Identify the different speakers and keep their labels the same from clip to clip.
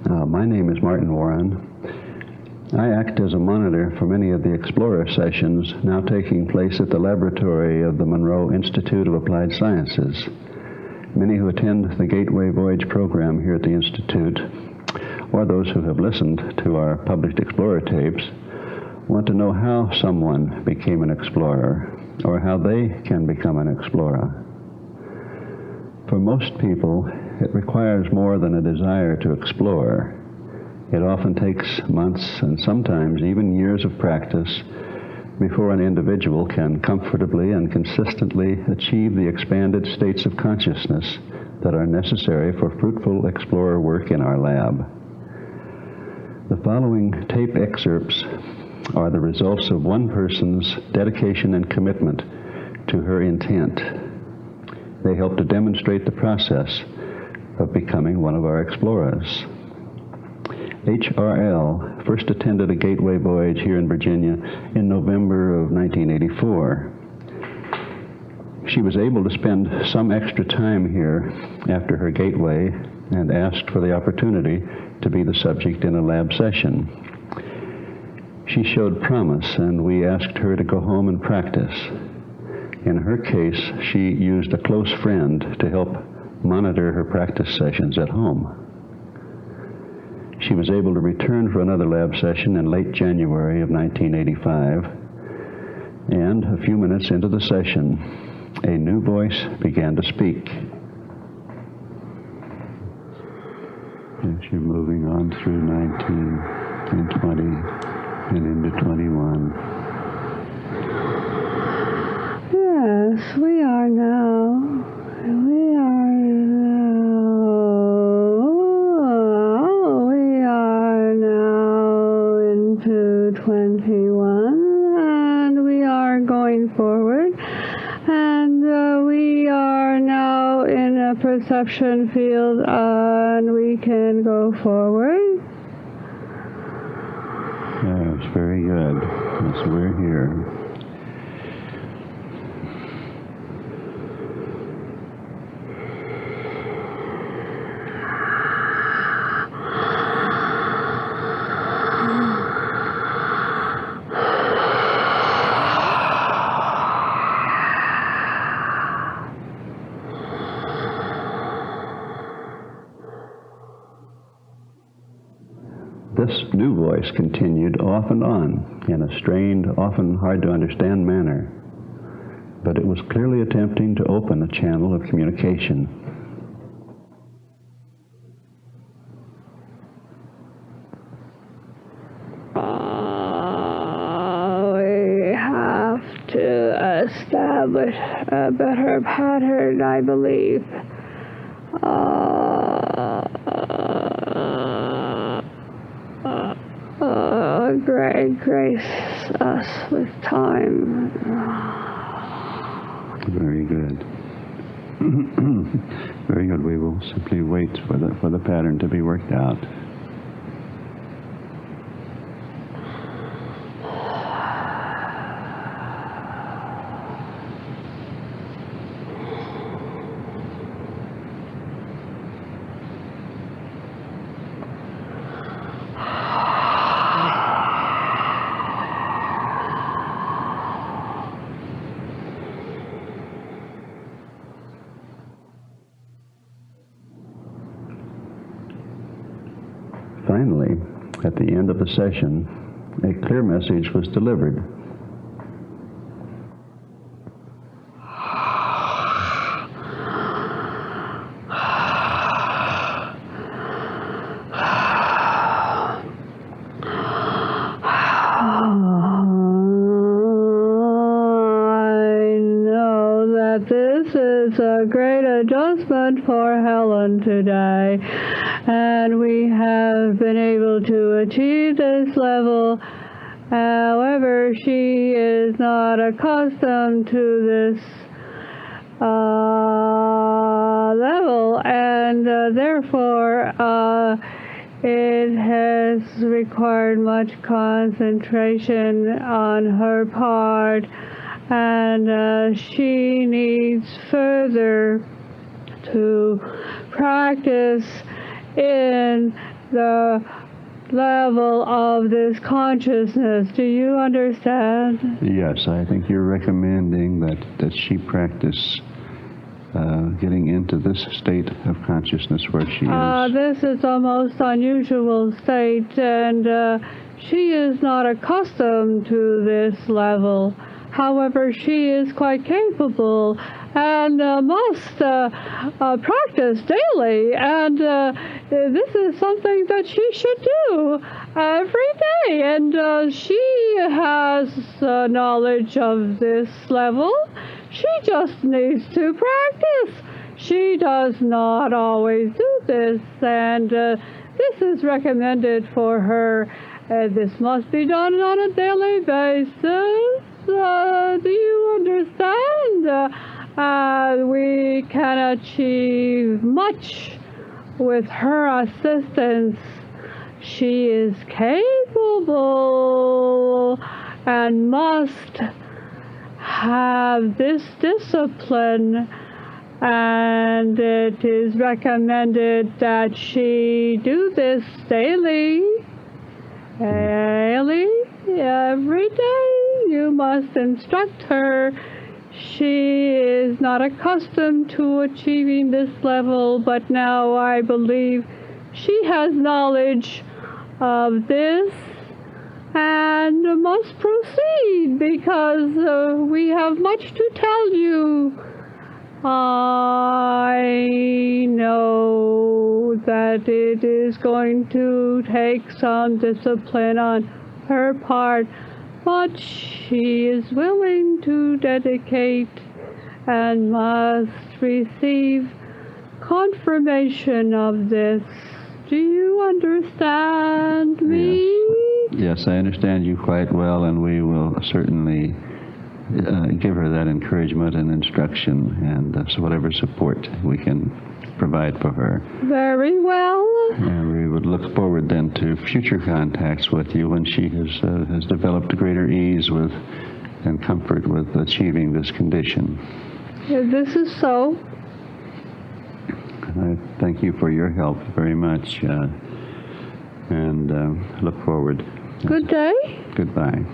Speaker 1: My name is Martin Warren. I act as a monitor for many of the Explorer sessions now taking place at the laboratory of the Monroe Institute of Applied Sciences. Many who attend the Gateway Voyage program here at the Institute, or those who have listened to our published Explorer tapes, want to know how someone became an explorer, or how they can become an explorer. For most people, it requires more than a desire to explore. It often takes months and sometimes even years of practice before an individual can comfortably and consistently achieve the expanded states of consciousness that are necessary for fruitful explorer work in our lab. The following tape excerpts are the results of one person's dedication and commitment to her intent. They help to demonstrate the process of becoming one of our explorers. HRL first attended a gateway voyage here in Virginia in November of 1984. She was able to spend some extra time here after her gateway and asked for the opportunity to be the subject in a lab session. She showed promise, and we asked her to go home and practice. In her case, she used a close friend to help monitor her practice sessions at home. She was able to return for another lab session in late January of 1985, and a few minutes into the session, a new voice began to speak. As you're moving on through 19 and 20 and into 21.
Speaker 2: Yes, we are now. We are now into 21, and we are going forward, and we are now in a perception field, and we can go forward.
Speaker 1: Yes, very good. Yes, we're here. This new voice continued off and on in a strained, often hard-to-understand manner, but it was clearly attempting to open a channel of communication.
Speaker 2: We have to establish a better pattern, I believe. Grace us with time.
Speaker 1: Very good. Very good. We will simply wait for the pattern to be worked out. Finally, at the end of the session, a clear message was delivered.
Speaker 2: I know that this is a great adjustment for Helen today, and we have been able to achieve this level. However, she is not accustomed to this level, and therefore it has required much concentration on her part, and she needs further to practice in the level of this consciousness. Do you understand?
Speaker 1: Yes, I think you're recommending that she practice getting into this state of consciousness where she is.
Speaker 2: This is a most unusual state, and she is not accustomed to this level. However, she is quite capable and must practice daily, and this is something that she should do every day, and she has knowledge of this level. She just needs to practice. She does not always do this, and this is recommended for her. This must be done on a daily basis. Do you understand? We can achieve much with her assistance. She is capable and must have this discipline, and it is recommended that she do this daily, every day. You must instruct her. She is not accustomed to achieving this level, but now I believe she has knowledge of this and must proceed, because we have much to tell you. I know that it is going to take some discipline on her part, but she is willing to dedicate and must receive confirmation of this. Do you understand me?
Speaker 1: Yes, I understand you quite well, and we will certainly give her that encouragement and instruction, and so whatever support we can provide for her.
Speaker 2: Very well.
Speaker 1: And we would look forward then to future contacts with you when she has developed greater ease with and comfort with achieving this condition.
Speaker 2: This is so.
Speaker 1: I thank you for your help very much, and look forward.
Speaker 2: Good day.
Speaker 1: Goodbye.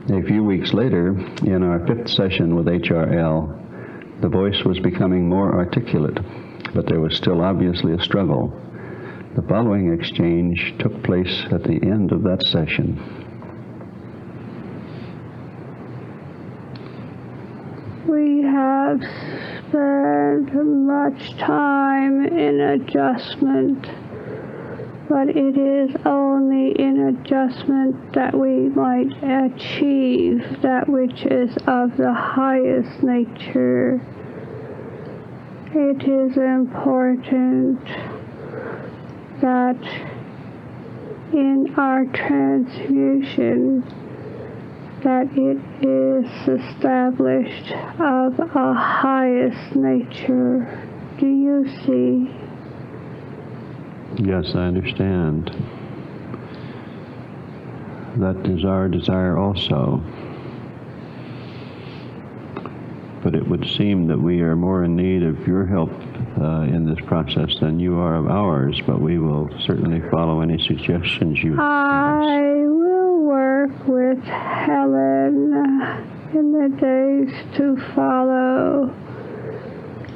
Speaker 1: A few weeks later, in our 5th session with HRL, the voice was becoming more articulate, but there was still obviously a struggle. The following exchange took place at the end of that session.
Speaker 2: We have spent much time in adjustment, but it is only in adjustment that we might achieve that which is of the highest nature. It is important that in our transmutation that it is established of a highest nature. Do you see?
Speaker 1: Yes, I understand. That is our desire also. But it would seem that we are more in need of your help in this process than you are of ours, but we will certainly follow any suggestions you have.
Speaker 2: I will work with Helen in the days to follow.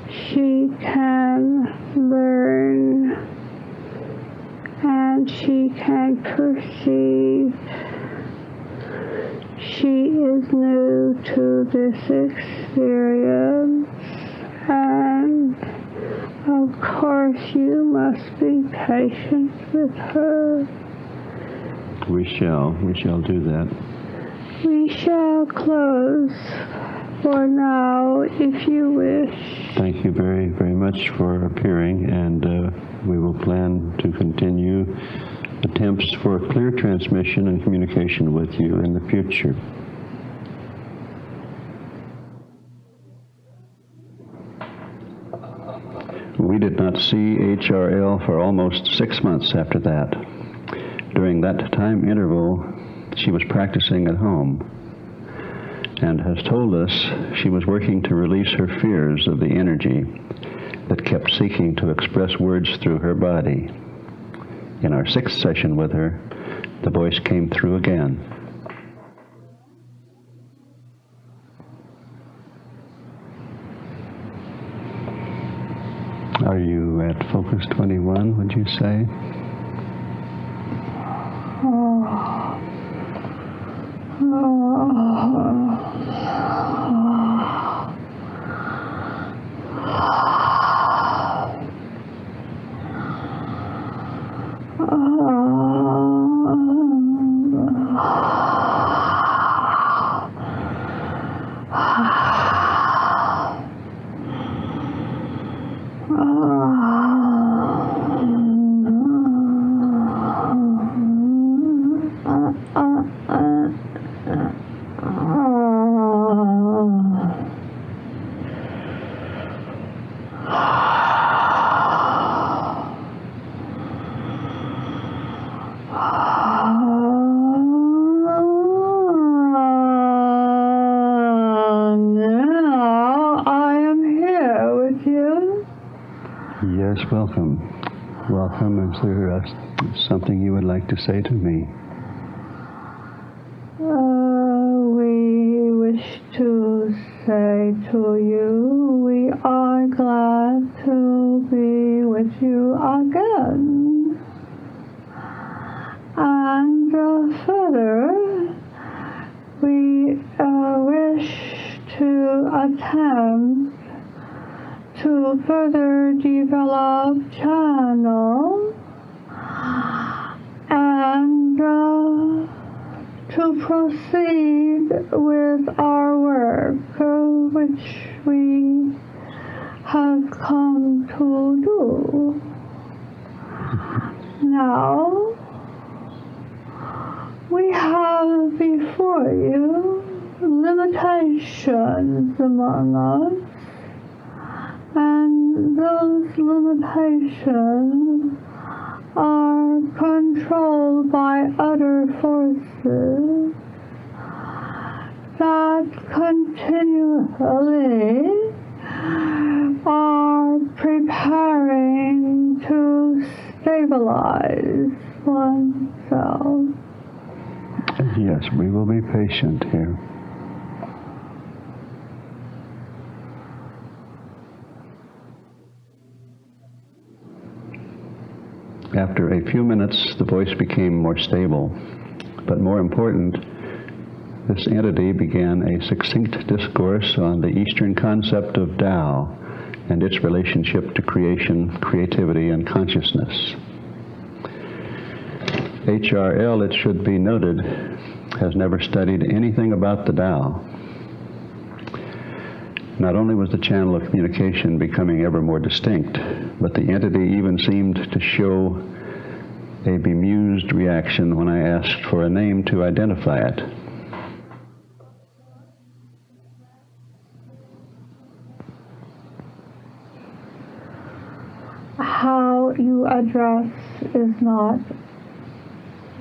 Speaker 2: She can learn and she can perceive. She is new to this experience, and of course you must be patient with her.
Speaker 1: We shall do that.
Speaker 2: We shall close for now, if you wish.
Speaker 1: Thank you very, very much for appearing, and we will plan to continue attempts for clear transmission and communication with you in the future. We did not see HRL for almost 6 months after that. During that time interval, she was practicing at home and has told us she was working to release her fears of the energy. that kept seeking to express words through her body. In our 6th session with her, the voice came through again. Are you at focus 21, would you say? Yes, welcome. Welcome. Is there something you would like to say to me?
Speaker 2: We wish to say to you, we are glad to be with you again. And further, we wish to attempt to further develop channel and to proceed with our work, which we have come to do. Now, we have before you limitations among us. And those limitations are controlled by other forces that continually are preparing to stabilize oneself.
Speaker 1: Yes, we will be patient here. After a few minutes, the voice became more stable, but more important, this entity began a succinct discourse on the Eastern concept of Tao and its relationship to creation, creativity, and consciousness. HRL, it should be noted, has never studied anything about the Tao. Not only was the channel of communication becoming ever more distinct, but the entity even seemed to show a bemused reaction when I asked for a name to identify it.
Speaker 2: How you address is not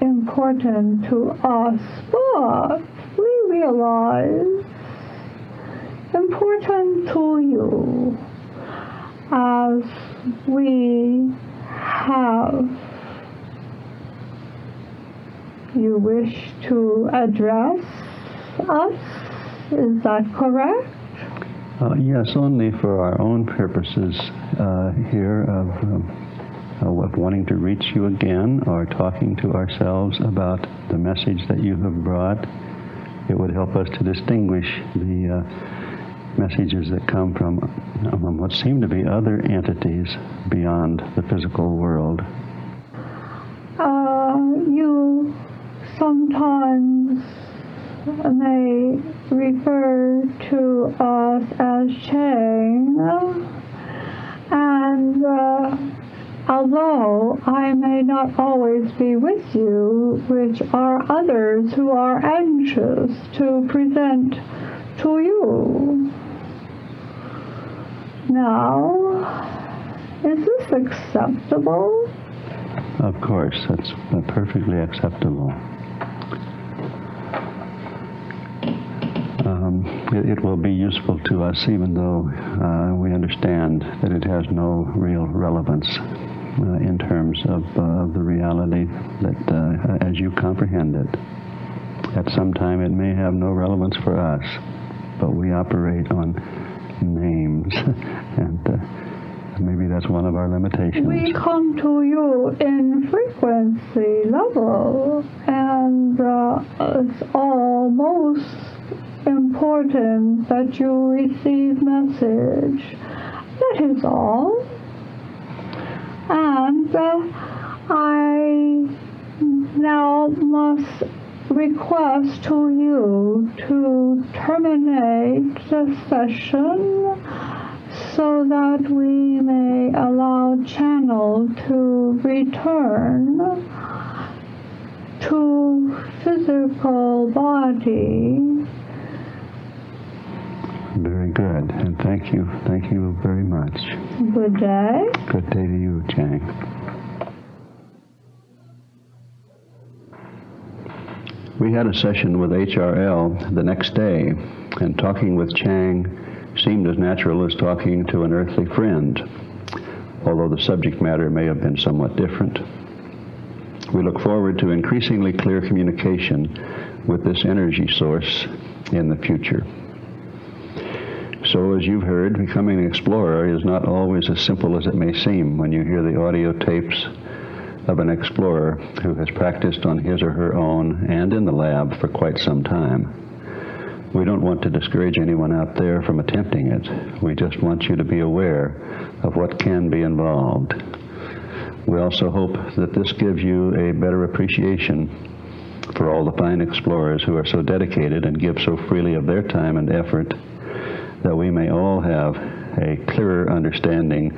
Speaker 2: important to us, but we realize important to you as we have. You wish to address us, is that correct?
Speaker 1: Yes, only for our own purposes here of wanting to reach you again or talking to ourselves about the message that you have brought. It would help us to distinguish the messages that come from what seem to be other entities beyond the physical world.
Speaker 2: You sometimes may refer to us as Chang, and although I may not always be with you, which are others who are anxious to present to you. Now, is this acceptable?
Speaker 1: Of course, that's perfectly acceptable. it will be useful to us, even though we understand that it has no real relevance in terms of the reality that, as you comprehend it. At some time it may have no relevance for us, but we operate on names, and maybe that's one of our limitations.
Speaker 2: We come to you in frequency level, and it's almost important that you receive message. That is all. And I now must request to you to terminate the session so that we may allow channel to return to physical body.
Speaker 1: Very good, and thank you very much.
Speaker 2: Good day.
Speaker 1: Good day to you, Chang. We had a session with HRL the next day, and talking with Chang seemed as natural as talking to an earthly friend, although the subject matter may have been somewhat different. We look forward to increasingly clear communication with this energy source in the future. So, as you've heard, becoming an explorer is not always as simple as it may seem when you hear the audio tapes of an explorer who has practiced on his or her own and in the lab for quite some time. We don't want to discourage anyone out there from attempting it. We just want you to be aware of what can be involved. We also hope that this gives you a better appreciation for all the fine explorers who are so dedicated and give so freely of their time and effort, that we may all have a clearer understanding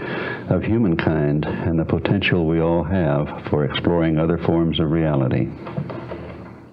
Speaker 1: of humankind and the potential we all have for exploring other forms of reality.